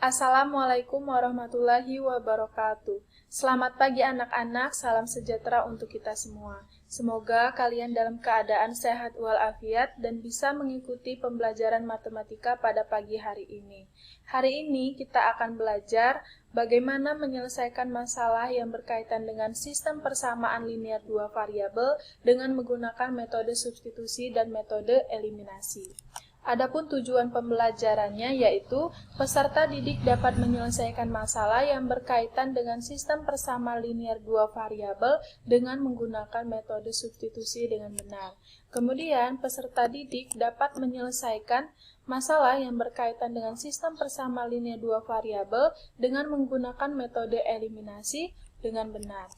Assalamualaikum warahmatullahi wabarakatuh. Selamat pagi anak-anak, salam sejahtera untuk kita semua. Semoga kalian dalam keadaan sehat walafiat dan bisa mengikuti pembelajaran matematika pada pagi hari ini. Hari ini kita akan belajar bagaimana menyelesaikan masalah yang berkaitan dengan sistem persamaan linear dua variabel dengan menggunakan metode substitusi dan metode eliminasi. Adapun tujuan pembelajarannya yaitu peserta didik dapat menyelesaikan masalah yang berkaitan dengan sistem persamaan linear dua variabel dengan menggunakan metode substitusi dengan benar. Kemudian, peserta didik dapat menyelesaikan masalah yang berkaitan dengan sistem persamaan linear dua variabel dengan menggunakan metode eliminasi dengan benar.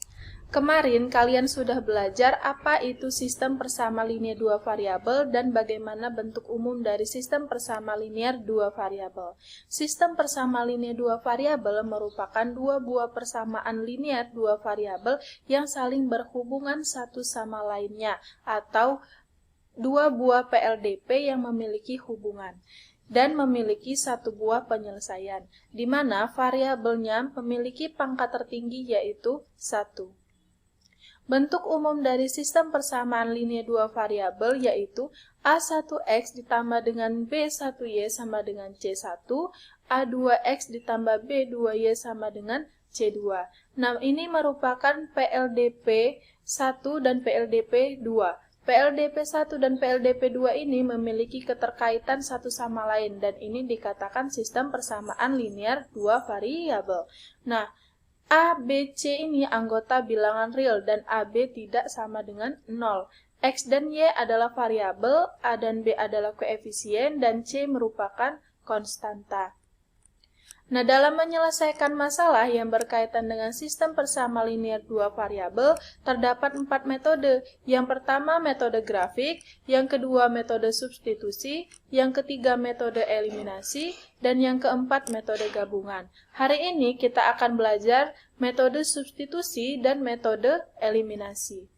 Kemarin kalian sudah belajar apa itu sistem persamaan linear dua variabel dan bagaimana bentuk umum dari sistem persamaan linear dua variabel. Sistem persamaan linear dua variabel merupakan dua buah persamaan linear dua variabel yang saling berhubungan satu sama lainnya atau dua buah PLDP yang memiliki hubungan dan memiliki satu buah penyelesaian, di mana variabelnya memiliki pangkat tertinggi yaitu 1. Bentuk umum dari sistem persamaan linear dua variabel yaitu A1X ditambah dengan B1Y sama dengan C1, A2X ditambah B2Y sama dengan C2. Nah, ini merupakan PLDP 1 dan PLDP 2. PLDP 1 dan PLDP 2 ini memiliki keterkaitan satu sama lain dan ini dikatakan sistem persamaan linear dua variabel. Nah, A, B, C ini anggota bilangan real dan AB tidak sama dengan 0. X dan Y adalah variabel, A dan B adalah koefisien, dan C merupakan konstanta. Nah, dalam menyelesaikan masalah yang berkaitan dengan sistem persamaan linear dua variabel, terdapat 4 metode. Yang pertama metode grafik, yang kedua metode substitusi, yang ketiga metode eliminasi, dan yang keempat metode gabungan. Hari ini kita akan belajar metode substitusi dan metode eliminasi.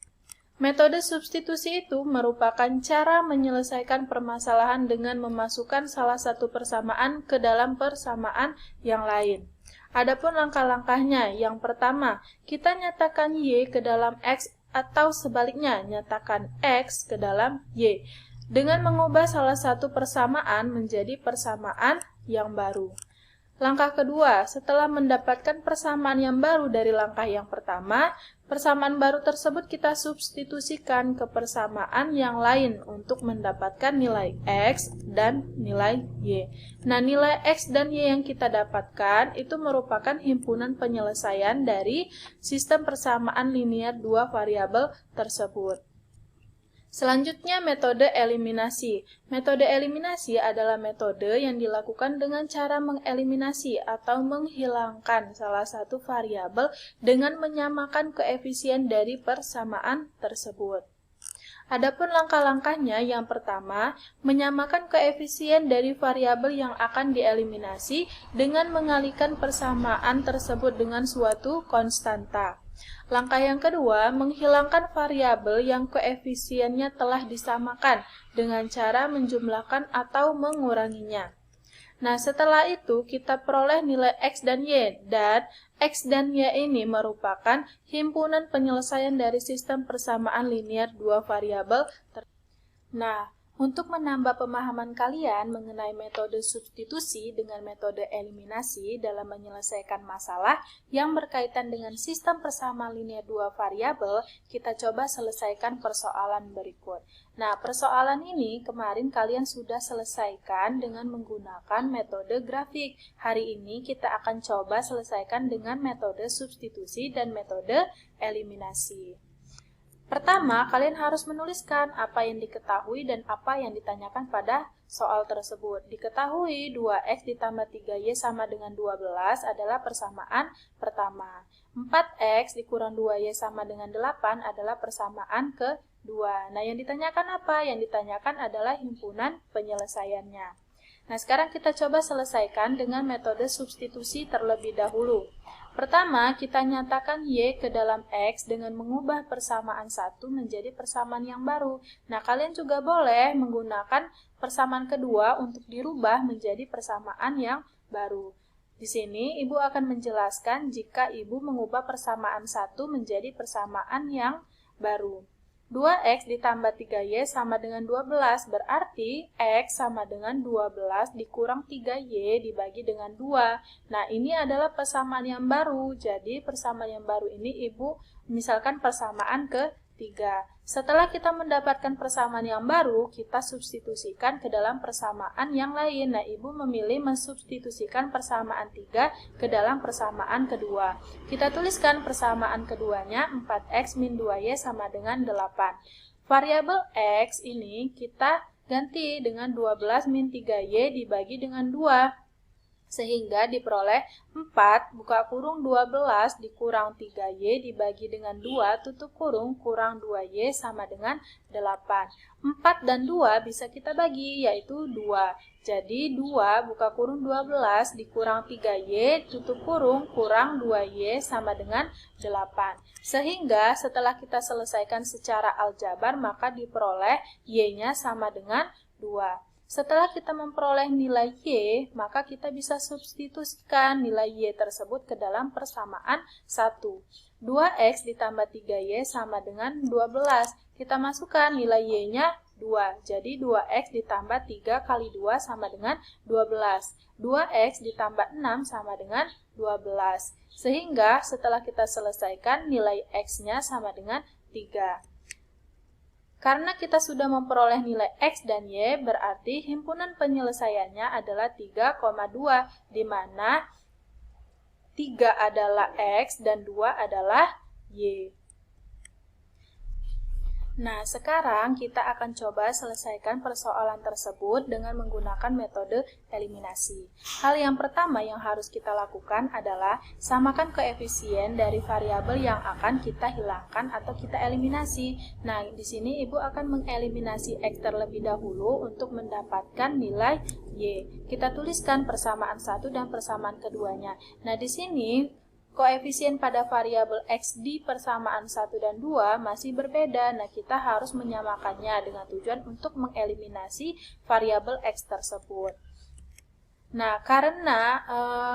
Metode substitusi itu merupakan cara menyelesaikan permasalahan dengan memasukkan salah satu persamaan ke dalam persamaan yang lain. Adapun langkah-langkahnya, yang pertama, kita nyatakan Y ke dalam X atau sebaliknya, nyatakan X ke dalam Y, dengan mengubah salah satu persamaan menjadi persamaan yang baru. Langkah kedua, setelah mendapatkan persamaan yang baru dari langkah yang pertama, persamaan baru tersebut kita substitusikan ke persamaan yang lain untuk mendapatkan nilai X dan nilai Y. Nah, nilai X dan Y yang kita dapatkan itu merupakan himpunan penyelesaian dari sistem persamaan linear dua variabel tersebut. Selanjutnya, metode eliminasi. Metode eliminasi adalah metode yang dilakukan dengan cara mengeliminasi atau menghilangkan salah satu variabel dengan menyamakan koefisien dari persamaan tersebut. Adapun langkah-langkahnya, yang pertama, menyamakan koefisien dari variabel yang akan dieliminasi dengan mengalihkan persamaan tersebut dengan suatu konstanta. Langkah yang kedua, menghilangkan variabel yang koefisiennya telah disamakan dengan cara menjumlahkan atau menguranginya. Nah, setelah itu kita peroleh nilai X dan Y, dan X dan Y ini merupakan himpunan penyelesaian dari sistem persamaan linear dua variabel. Nah, untuk menambah pemahaman kalian mengenai metode substitusi dengan metode eliminasi dalam menyelesaikan masalah yang berkaitan dengan sistem persamaan linear dua variabel, kita coba selesaikan persoalan berikut. Nah, persoalan ini kemarin kalian sudah selesaikan dengan menggunakan metode grafik. Hari ini kita akan coba selesaikan dengan metode substitusi dan metode eliminasi. Pertama, kalian harus menuliskan apa yang diketahui dan apa yang ditanyakan pada soal tersebut. Diketahui 2X ditambah 3Y sama dengan 12 adalah persamaan pertama. 4X dikurang 2Y sama dengan 8 adalah persamaan kedua. Nah, yang ditanyakan apa? Yang ditanyakan adalah himpunan penyelesaiannya. Nah, sekarang kita coba selesaikan dengan metode substitusi terlebih dahulu. Pertama, kita nyatakan Y ke dalam X dengan mengubah persamaan 1 menjadi persamaan yang baru. Nah, kalian juga boleh menggunakan persamaan kedua untuk dirubah menjadi persamaan yang baru. Di sini Ibu akan menjelaskan jika Ibu mengubah persamaan 1 menjadi persamaan yang baru. 2x ditambah 3y sama dengan 12, berarti x sama dengan 12 dikurang 3y dibagi dengan 2. Nah, ini adalah persamaan yang baru. Jadi, persamaan yang baru ini Ibu misalkan persamaan ke-3. Setelah kita mendapatkan persamaan yang baru, kita substitusikan ke dalam persamaan yang lain. Nah, Ibu memilih mensubstitusikan persamaan 3 ke dalam persamaan kedua. Kita tuliskan persamaan keduanya 4x min 2y sama dengan 8. Variabel x ini kita ganti dengan 12 min 3y dibagi dengan 2. Sehingga diperoleh 4 buka kurung 12 dikurang 3y dibagi dengan 2 tutup kurung kurang 2y sama dengan 8. 4 dan 2 bisa kita bagi, yaitu 2. Jadi 2 buka kurung 12 dikurang 3y tutup kurung kurang 2y sama dengan 8. Sehingga setelah kita selesaikan secara aljabar, maka diperoleh y-nya sama dengan 2. Setelah kita memperoleh nilai y, maka kita bisa substitusikan nilai y tersebut ke dalam persamaan 1. 2x ditambah 3y sama dengan 12. Kita masukkan nilai y-nya 2. Jadi 2x ditambah 3 kali 2 sama dengan 12. 2x ditambah 6 sama dengan 12. Sehingga setelah kita selesaikan, nilai x-nya sama dengan 3. Karena kita sudah memperoleh nilai x dan y, berarti himpunan penyelesaiannya adalah 3,2, di mana 3 adalah x dan 2 adalah y. Nah, sekarang kita akan coba selesaikan persoalan tersebut dengan menggunakan metode eliminasi. Hal yang pertama yang harus kita lakukan adalah samakan koefisien dari variabel yang akan kita hilangkan atau kita eliminasi. Nah, di sini Ibu akan mengeliminasi x terlebih dahulu untuk mendapatkan nilai y. Kita tuliskan persamaan 1 dan persamaan keduanya. Nah, di sini koefisien pada variabel x di persamaan 1 dan 2 masih berbeda. Nah, kita harus menyamakannya dengan tujuan untuk mengeliminasi variabel x tersebut. Nah, karena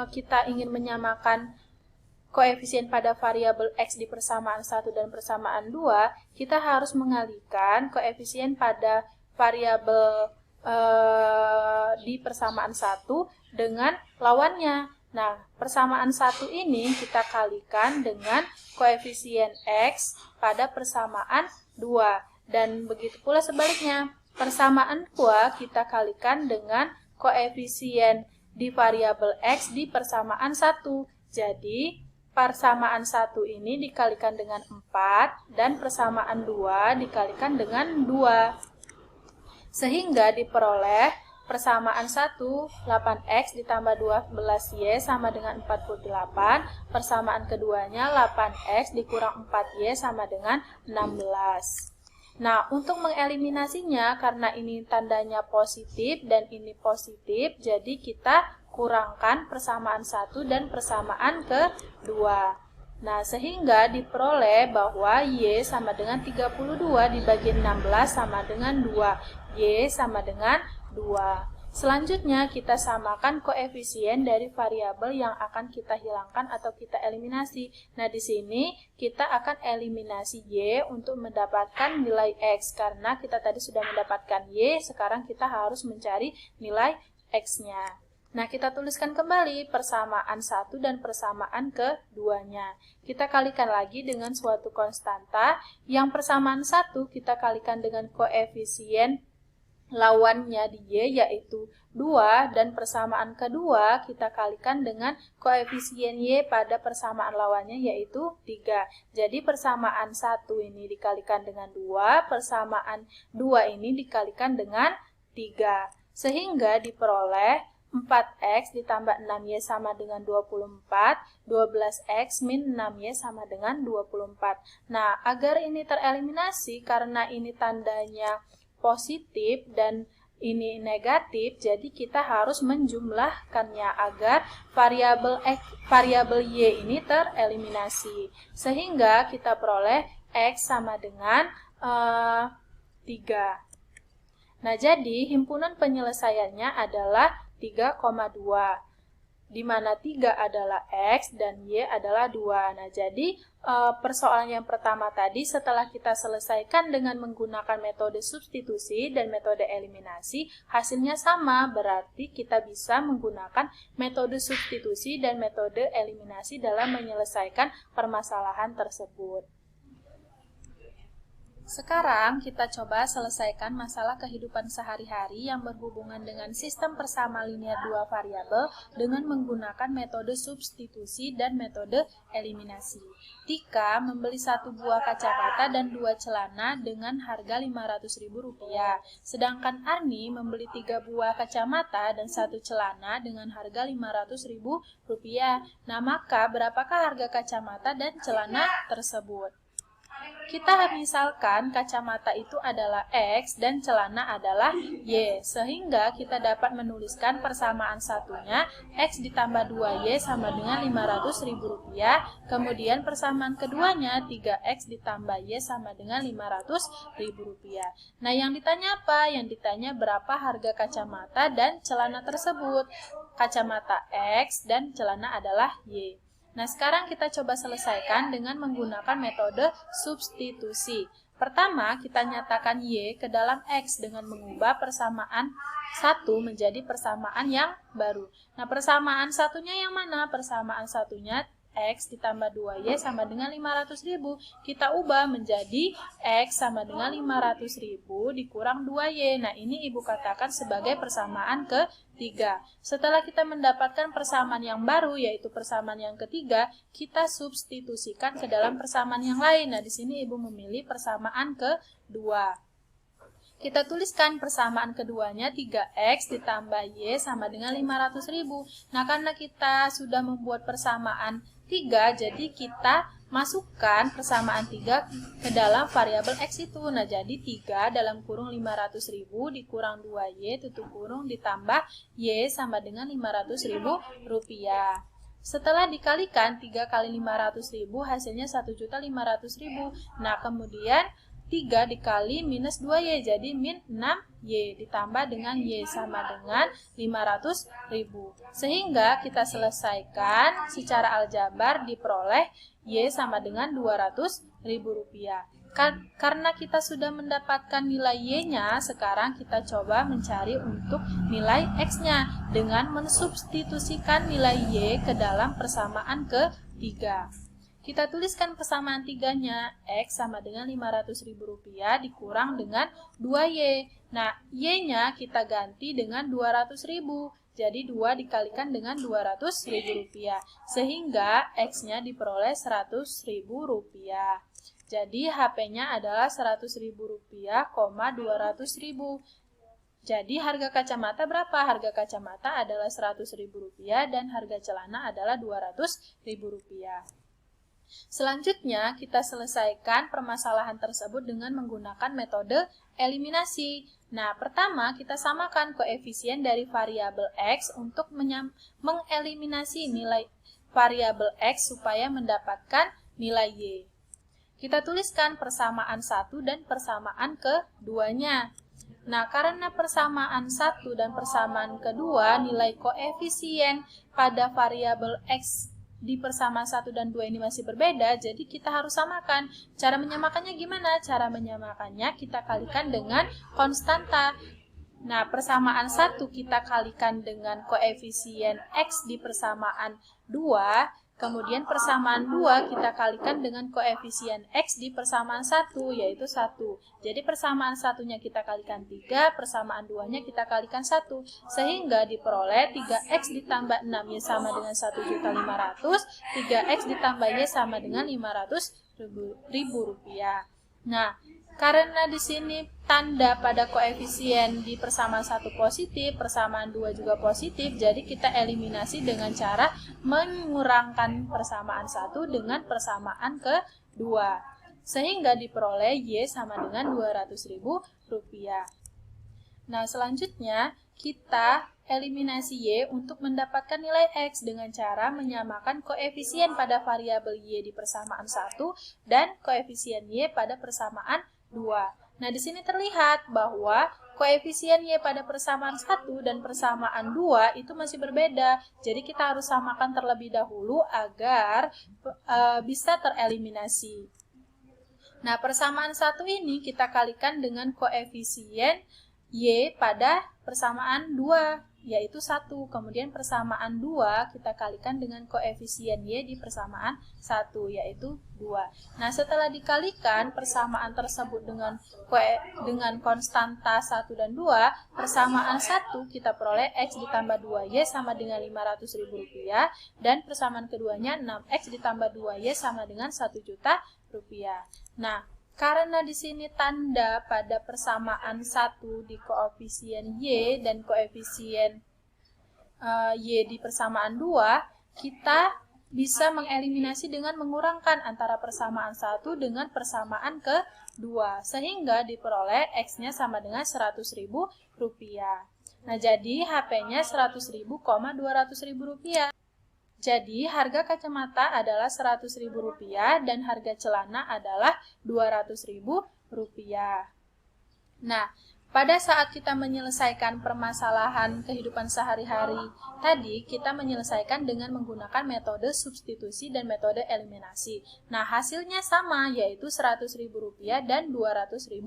kita ingin menyamakan koefisien pada variabel x di persamaan 1 dan persamaan 2, kita harus mengalihkan koefisien pada variabel di persamaan 1 dengan lawannya. Nah, persamaan 1 ini kita kalikan dengan koefisien x pada persamaan 2. Dan begitu pula sebaliknya, persamaan 2 kita kalikan dengan koefisien di variabel x di persamaan 1. Jadi, persamaan 1 ini dikalikan dengan 4 dan persamaan 2 dikalikan dengan 2. Sehingga diperoleh persamaan 1, 8x ditambah 12y sama dengan 48. Persamaan keduanya 8x dikurang 4y sama dengan 16. Nah, untuk mengeliminasinya, karena ini tandanya positif dan ini positif, jadi kita kurangkan persamaan 1 dan persamaan kedua. Nah, sehingga diperoleh bahwa y sama dengan 32 dibagi 16 sama dengan 2. Y sama dengan 2. Selanjutnya kita samakan koefisien dari variabel yang akan kita hilangkan atau kita eliminasi. Nah, di sini kita akan eliminasi y untuk mendapatkan nilai x. Karena kita tadi sudah mendapatkan y, sekarang kita harus mencari nilai x-nya. Nah, kita tuliskan kembali persamaan 1 dan persamaan keduanya. Kita kalikan lagi dengan suatu konstanta. Yang persamaan 1 kita kalikan dengan koefisien lawannya di y, yaitu 2, dan persamaan kedua kita kalikan dengan koefisien y pada persamaan lawannya, yaitu 3. Jadi persamaan 1 ini dikalikan dengan 2, persamaan 2 ini dikalikan dengan 3. Sehingga diperoleh 4x ditambah 6y sama dengan 24, 12x min 6y sama dengan 24. Nah, agar ini tereliminasi karena ini tandanya positif dan ini negatif, jadi kita harus menjumlahkannya agar variabel y ini tereliminasi. Sehingga kita peroleh x sama dengan 3. Nah, jadi himpunan penyelesaiannya adalah 3,2. di mana 3 adalah X dan Y adalah 2. Nah, jadi persoalan yang pertama tadi setelah kita selesaikan dengan menggunakan metode substitusi dan metode eliminasi, hasilnya sama, berarti kita bisa menggunakan metode substitusi dan metode eliminasi dalam menyelesaikan permasalahan tersebut. Sekarang kita coba selesaikan masalah kehidupan sehari-hari yang berhubungan dengan sistem persama linear dua variabel dengan menggunakan metode substitusi dan metode eliminasi. Tika membeli 1 buah kacamata dan 2 celana dengan harga Rp500.000, sedangkan Arni membeli 3 buah kacamata dan 1 celana dengan harga Rp500.000. Nah, maka berapakah harga kacamata dan celana tersebut? Kita misalkan kacamata itu adalah X dan celana adalah Y, sehingga kita dapat menuliskan persamaan satunya X ditambah 2Y sama dengan Rp500.000, kemudian persamaan keduanya 3X ditambah Y sama dengan Rp500.000. Nah, yang ditanya apa? Yang ditanya berapa harga kacamata dan celana tersebut. Kacamata X dan celana adalah Y. Nah, sekarang kita coba selesaikan dengan menggunakan metode substitusi. Pertama, kita nyatakan Y ke dalam X dengan mengubah persamaan 1 menjadi persamaan yang baru. Nah, persamaan satunya yang mana? Persamaan satunya X ditambah 2Y sama dengan Rp500.000. Kita ubah menjadi X sama dengan Rp500.000 dikurang 2Y. Nah, ini Ibu katakan sebagai persamaan ketiga. Setelah kita mendapatkan persamaan yang baru, yaitu persamaan yang ketiga, kita substitusikan ke dalam persamaan yang lain. Nah, di sini Ibu memilih persamaan kedua. Kita tuliskan persamaan keduanya 3X ditambah Y sama dengan Rp500.000. Nah, karena kita sudah membuat persamaan 3, jadi kita masukkan persamaan 3 ke dalam variabel X itu. Nah, jadi 3 dalam kurung Rp500.000 dikurang 2Y tutup kurung ditambah Y sama dengan Rp500.000. Setelah dikalikan 3 kali Rp500.000 hasilnya Rp1.500.000. Nah, kemudian 3 dikali minus 2Y, jadi min 6Y, ditambah dengan Y sama dengan Rp500.000. Sehingga kita selesaikan secara aljabar diperoleh Y sama dengan Rp200.000. Karena kita sudah mendapatkan nilai Y-nya, sekarang kita coba mencari untuk nilai X-nya dengan mensubstitusikan nilai Y ke dalam persamaan ketiga. Kita tuliskan persamaan 3-nya, X sama dengan Rp500.000 dikurang dengan 2Y. Nah, Y-nya kita ganti dengan Rp200.000. Jadi 2 dikalikan dengan Rp200.000. Sehingga X-nya diperoleh Rp100.000. Jadi HP-nya adalah Rp100.000, 200.000. Jadi harga kacamata berapa? Harga kacamata adalah Rp100.000 dan harga celana adalah Rp200.000. Selanjutnya, kita selesaikan permasalahan tersebut dengan menggunakan metode eliminasi. Nah, pertama kita samakan koefisien dari variabel X untuk mengeliminasi nilai variabel X supaya mendapatkan nilai Y. Kita tuliskan persamaan 1 dan persamaan keduanya. Nah, karena persamaan 1 dan persamaan kedua, nilai koefisien pada variabel X di persamaan 1 dan 2 ini masih berbeda, jadi kita harus samakan. Cara menyamakannya gimana? Cara menyamakannya kita kalikan dengan konstanta. Nah, persamaan 1 kita kalikan dengan koefisien X di persamaan 2, kemudian persamaan 2 kita kalikan dengan koefisien X di persamaan 1, yaitu 1. Jadi persamaan 1-nya kita kalikan 3, persamaan 2-nya kita kalikan 1. Sehingga diperoleh 3X ditambah 6Y sama dengan Rp1.500.000, 3X ditambah Y sama dengan Rp500.000. Nah, karena di sini tanda pada koefisien di persamaan 1 positif, persamaan 2 juga positif, jadi kita eliminasi dengan cara mengurangkan persamaan 1 dengan persamaan kedua. Sehingga diperoleh Y sama dengan Rp200.000. Nah, selanjutnya kita eliminasi Y untuk mendapatkan nilai X dengan cara menyamakan koefisien pada variabel Y di persamaan 1 dan koefisien Y pada persamaan 2. Nah, di sini terlihat bahwa koefisien Y pada persamaan 1 dan persamaan 2 itu masih berbeda. Jadi kita harus samakan terlebih dahulu agar bisa tereliminasi. Nah, persamaan 1 ini kita kalikan dengan koefisien Y pada persamaan 2, yaitu 1. Kemudian persamaan 2 kita kalikan dengan koefisien Y di persamaan 1, yaitu 2. Nah, setelah dikalikan persamaan tersebut dengan konstanta 1 dan 2, persamaan 1 kita peroleh X ditambah 2Y sama dengan Rp500.000, dan persamaan keduanya 6X ditambah 2Y sama dengan Rp1.000.000. Nah, karena di sini tanda pada persamaan 1 di koefisien Y dan koefisien Y di persamaan 2, kita bisa mengeliminasi dengan mengurangkan antara persamaan 1 dengan persamaan kedua, sehingga diperoleh X-nya sama dengan Rp100.000. Nah, jadi HP-nya Rp100.000, Rp200.000. Jadi, harga kacamata adalah Rp100.000 dan harga celana adalah Rp200.000. Nah, pada saat kita menyelesaikan permasalahan kehidupan sehari-hari tadi, kita menyelesaikan dengan menggunakan metode substitusi dan metode eliminasi. Nah, hasilnya sama, yaitu Rp100.000 dan Rp200.000.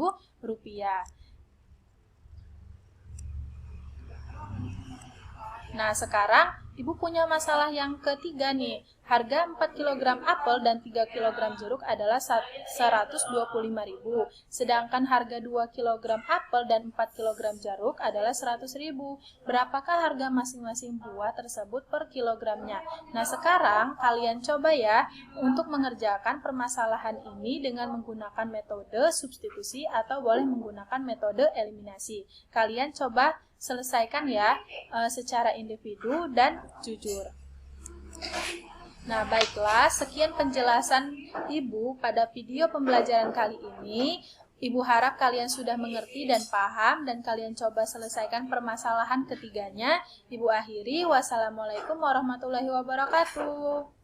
Nah, sekarang Ibu punya masalah yang ketiga nih. Harga 4 kg apel dan 3 kg jeruk adalah Rp125.000. Sedangkan harga 2 kg apel dan 4 kg jeruk adalah Rp100.000. Berapakah harga masing-masing buah tersebut per kilogramnya? Nah, sekarang kalian coba ya untuk mengerjakan permasalahan ini dengan menggunakan metode substitusi atau boleh menggunakan metode eliminasi. Kalian coba selesaikan ya secara individu dan jujur. Nah, baiklah, sekian penjelasan Ibu pada video pembelajaran kali ini. Ibu harap kalian sudah mengerti dan paham dan kalian coba selesaikan permasalahan ketiganya. Ibu akhiri, wassalamualaikum warahmatullahi wabarakatuh.